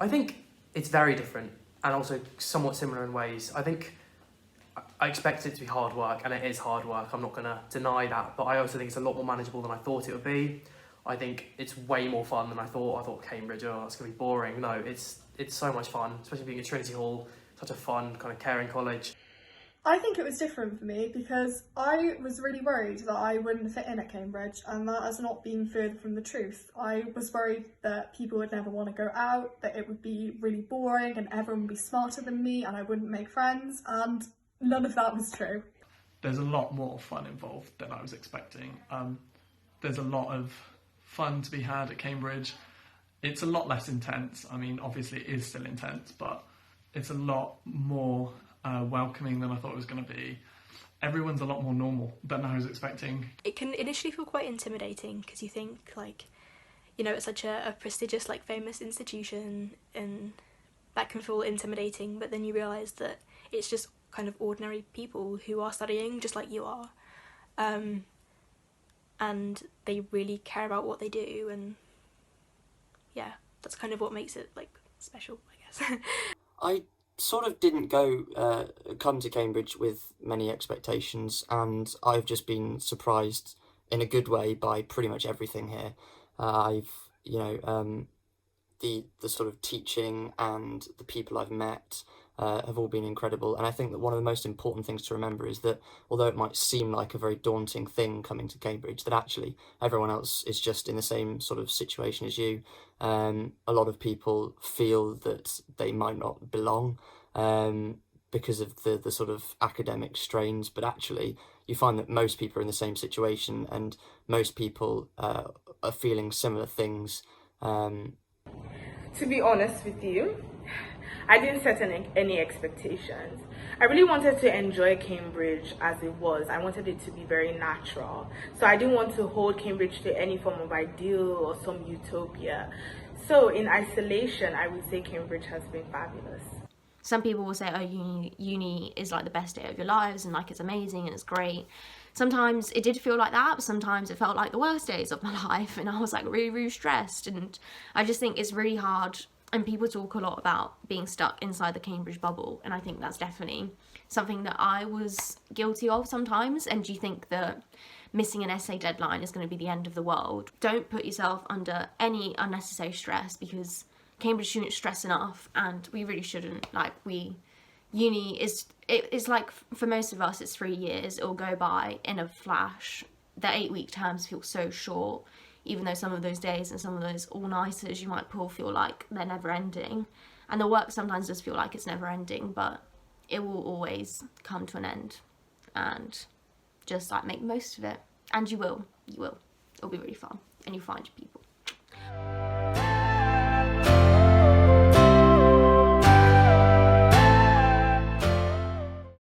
I think it's very different and also somewhat similar in ways. I think I expect it to be hard work, and it is hard work. I'm not going to deny that, but I also think it's a lot more manageable than I thought it would be. I think it's way more fun than I thought. I thought Cambridge, oh, that's going to be boring. No, it's so much fun, especially being at Trinity Hall, such a fun, kind of caring college. I think it was different for me because I was really worried that I wouldn't fit in at Cambridge, and that has not been further from the truth. I was worried that people would never want to go out, that it would be really boring and everyone would be smarter than me and I wouldn't make friends, and none of that was true. There's a lot more fun involved than I was expecting. There's a lot of fun to be had at Cambridge. It's a lot less intense. I mean, obviously it is still intense, but it's a lot more welcoming than I thought it was going to be. Everyone's a lot more normal than I was expecting. It can initially feel quite intimidating because you think, like, you know, it's such a prestigious, like, famous institution, and that can feel intimidating, but then you realise that it's just kind of ordinary people who are studying just like you are, and they really care about what they do, and yeah, that's kind of what makes it, like, special, I guess. I sort of didn't come to Cambridge with many expectations, and I've just been surprised in a good way by pretty much everything here. The sort of teaching and the people I've met have all been incredible, and I think that one of the most important things to remember is that although it might seem like a very daunting thing coming to Cambridge, that actually everyone else is just in the same sort of situation as you. A lot of people feel that they might not belong because of the sort of academic strains, but actually you find that most people are in the same situation, and most people are feeling similar things. To be honest with you, I didn't set any expectations. I really wanted to enjoy Cambridge as it was. I wanted it to be very natural. So I didn't want to hold Cambridge to any form of ideal or some utopia. So in isolation, I would say Cambridge has been fabulous. Some people will say, oh, uni is like the best day of your lives and like it's amazing and it's great. Sometimes it did feel like that, but sometimes it felt like the worst days of my life, and I was like really, really stressed. And I just think it's really hard, and people talk a lot about being stuck inside the Cambridge bubble, and I think that's definitely something that I was guilty of sometimes. And do you think that missing an essay deadline is going to be the end of the world? Don't put yourself under any unnecessary stress, because Cambridge shouldn't stress enough, and we really shouldn't. Uni it's like, for most of us, it's 3 years. It'll go by in a flash. The 8-week terms feel so short, even though some of those days and some of those all-nighters you might pull feel like they're never ending. And the work sometimes does feel like it's never ending, but it will always come to an end. And just like make the most of it. And you will. It'll be really fun, and you'll find your people.